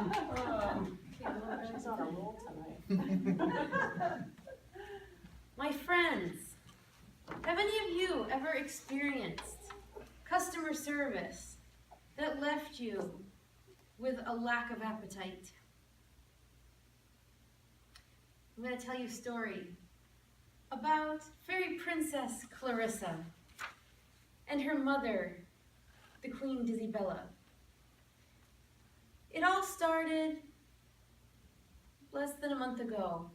She's on a roll tonight. My friends, have any of you ever experienced customer service that left you with a lack of appetite? I'm going to tell you a story about fairy princess Clarissa and her mother, the Queen Disabella. It all started less than a month ago.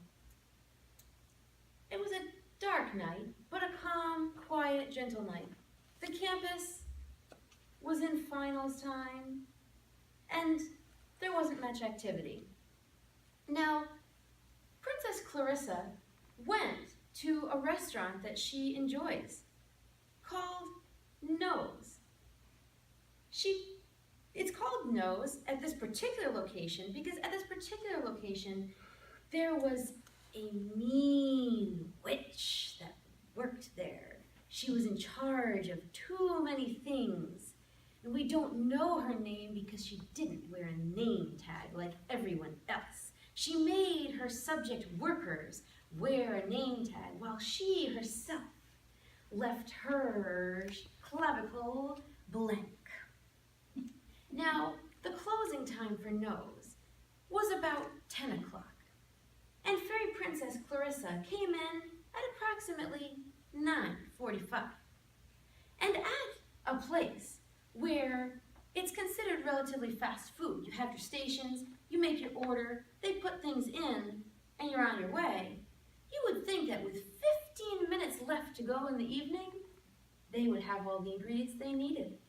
It was a dark night, but a calm, quiet, gentle night. The campus was in finals time, and there wasn't much activity. Now, Princess Clarissa went to a restaurant that she enjoys called Noes. It's called Noes at this particular location because at this particular location there was a mean witch that worked there. She was in charge of too many things, and we don't know her name because she didn't wear a name tag like everyone else. She made her subject workers wear a name tag while she herself left her clavicle blank. Now, the closing time for Noes was about 10 o'clock, and Fairy Princess Clarissa came in at approximately 9:45. And at a place where it's considered relatively fast food, you have your stations, you make your order, they put things in, and you're on your way, you would think that with 15 minutes left to go in the evening, they would have all the ingredients they needed.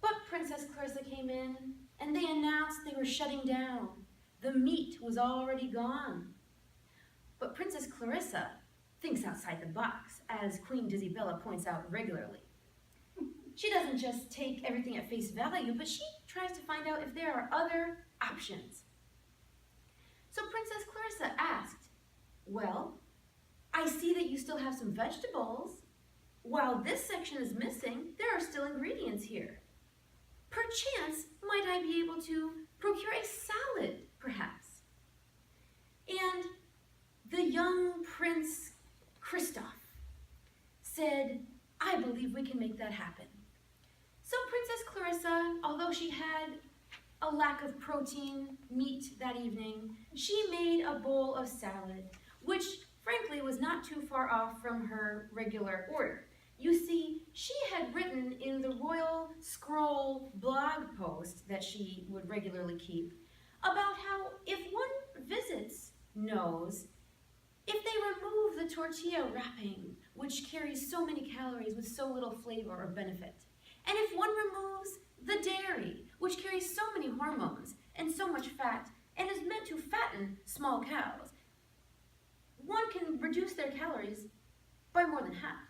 But Princess Clarissa came in, and they announced they were shutting down. The meat was already gone. But Princess Clarissa thinks outside the box, as Queen Disabella points out regularly. She doesn't just take everything at face value, but she tries to find out if there are other options. So Princess Clarissa asked, "Well, I see that you still have some vegetables. While this section is missing, there are still ingredients here. Perchance, might I be able to procure a salad, perhaps?" And the young Prince Kristoff said, "I believe we can make that happen." So Princess Clarissa, although she had a lack of protein meat that evening, she made a bowl of salad, which frankly was not too far off from her regular order. You see, she had written in the Royal Scroll blog post that she would regularly keep about how if one visits Noes, if they remove the tortilla wrapping, which carries so many calories with so little flavor or benefit, and if one removes the dairy, which carries so many hormones and so much fat and is meant to fatten small cows, one can reduce their calories by more than half.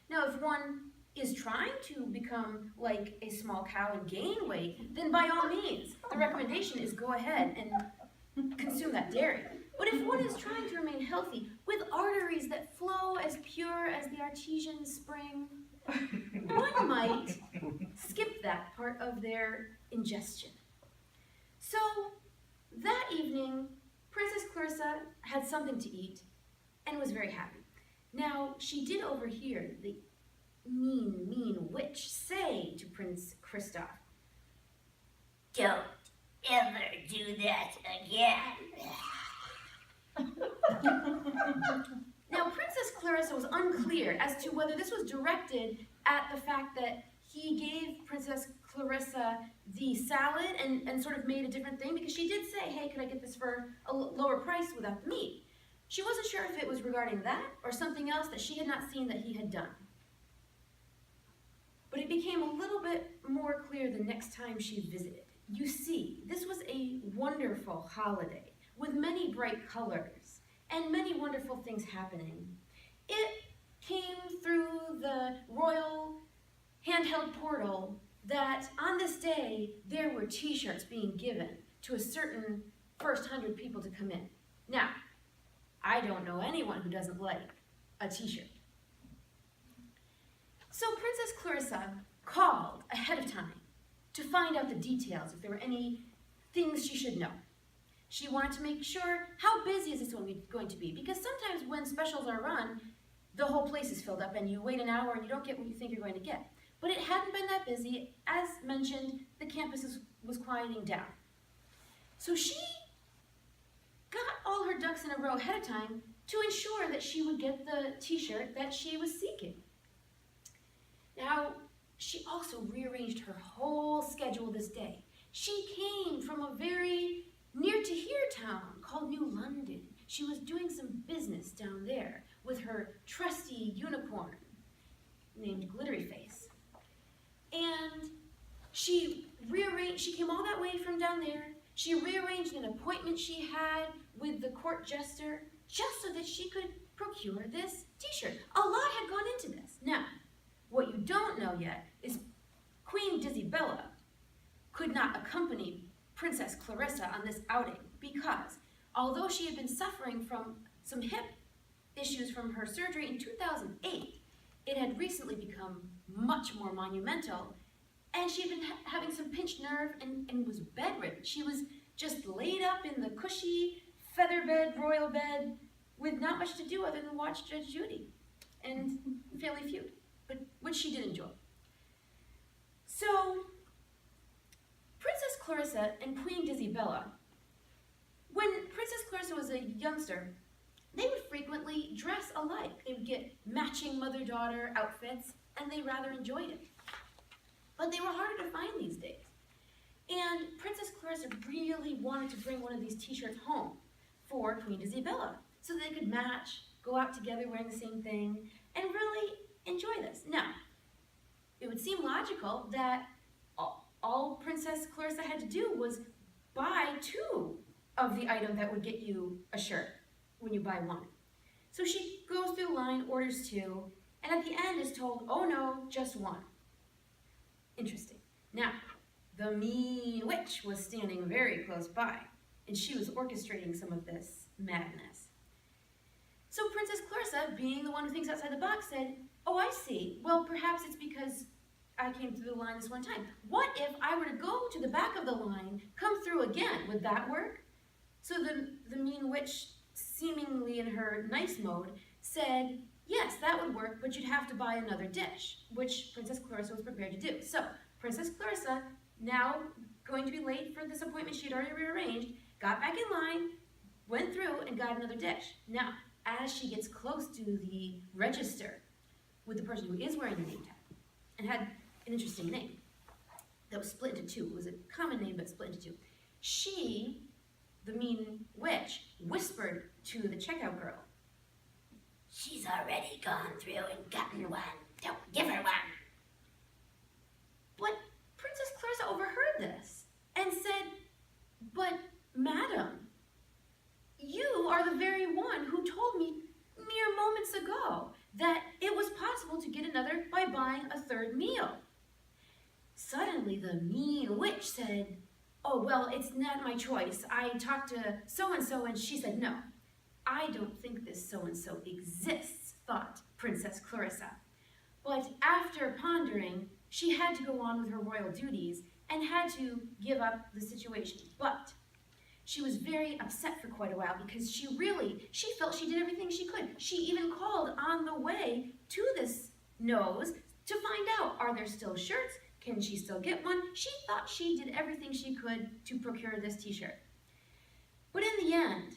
Now, if one is trying to become like a small cow and gain weight, then by all means, the recommendation is go ahead and consume that dairy. But if one is trying to remain healthy with arteries that flow as pure as the artesian spring, one might skip that part of their ingestion. So that evening, Princess Clarissa had something to eat and was very happy. Now, she did overhear the mean witch say to Prince Kristoff, "Don't ever do that again." Now, Princess Clarissa was unclear as to whether this was directed at the fact that he gave Princess Clarissa the salad and sort of made a different thing, because she did say, "Hey, could I get this for a lower price without the meat?" She wasn't sure if it was regarding that or something else that she had not seen that he had done. But it became a little bit more clear the next time she visited. You see, this was a wonderful holiday with many bright colors and many wonderful things happening. It came through the royal handheld portal that on this day there were t-shirts being given to a certain first 100 people to come in. Now, I don't know anyone who doesn't like a t-shirt. So Princess Clarissa called ahead of time to find out the details, if there were anything things she should know. She wanted to make sure, how busy is this going to be? Because sometimes when specials are run, the whole place is filled up and you wait an hour and you don't get what you think you're going to get. But it hadn't been that busy. As mentioned, the campus was quieting down. So she got all her ducks in a row ahead of time to ensure that she would get the t-shirt that she was seeking. Now, she also rearranged her whole schedule this day. She came from a very near to here town called New London. She was doing some business down there with her trusty unicorn named Glittery Face. And she came all that way from down there. She rearranged an appointment she had with the court jester just so that she could procure this t-shirt. A lot had gone into this. Now, what you don't know yet is Queen Disabella could not accompany Princess Clarissa on this outing because although she had been suffering from some hip issues from her surgery in 2008, it had recently become much more monumental, and she had been having some pinched nerve and was bedridden. She was just laid up in the cushy feather bed, royal bed, with not much to do other than watch Judge Judy and Family Feud, but which she did enjoy. So, Princess Clarissa and Queen Disabella, when Princess Clarissa was a youngster, they would frequently dress alike. They would get matching mother-daughter outfits, and they rather enjoyed it. But they were harder to find these days. And Princess Clarissa really wanted to bring one of these t-shirts home for Queen Disabella so they could match, go out together wearing the same thing, and really enjoy this. Now, it would seem logical that all Princess Clarissa had to do was buy 2 of the item that would get you a shirt when you buy 1. So she goes through the line, orders 2, and at the end is told, oh no, just 1. Interesting. Now, the mean witch was standing very close by, and she was orchestrating some of this madness. So Princess Clarissa, being the one who thinks outside the box, said, oh, I see. Well, perhaps it's because I came through the line this one time. What if I were to go to the back of the line, come through again? Would that work? So the mean witch, seemingly in her nice mode, said, yes, that would work, but you'd have to buy another dish, which Princess Clarissa was prepared to do. So Princess Clarissa, now going to be late for this appointment she had already rearranged, got back in line, went through, and got another dish. Now, as she gets close to the register with the person who is wearing the name tag, and had an interesting name that was split into 2. It was a common name, but split into 2. She, the mean witch, whispered to the checkout girl, She's already gone through and gotten one. Don't give her one. But Princess Clarissa overheard this and said, but madam, you are the very one who told me mere moments ago that it was possible to get another by buying a 3rd meal. Suddenly the mean witch said, oh, well, it's not my choice. I talked to so-and-so and she said no. I don't think this so-and-so exists, thought Princess Clarissa. But after pondering, she had to go on with her royal duties and had to give up the situation. But she was very upset for quite a while because she felt she did everything she could. She even called on the way to this Noes to find out, are there still shirts? Can she still get one? She thought she did everything she could to procure this t-shirt. But in the end,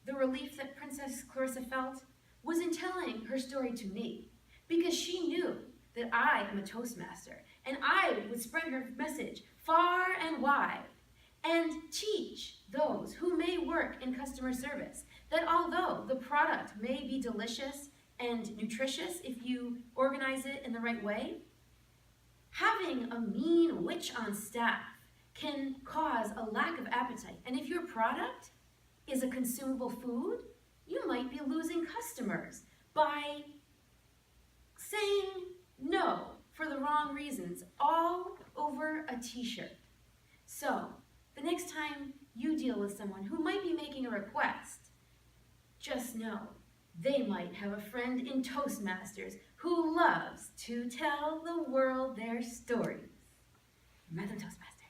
the relief that Princess Clarissa felt was in telling her story to me, because she knew that I am a toastmaster, and I would spread her message far and wide and teach those who may work in customer service that although the product may be delicious and nutritious if you organize it in the right way, having a mean witch on staff can cause a lack of appetite. And if your product is a consumable food, you might be losing customers by saying no for the wrong reasons all over a t-shirt. So, the next time you deal with someone who might be making a request, just know they might have a friend in Toastmasters who loves to tell the world their stories. Madam Toastmaster.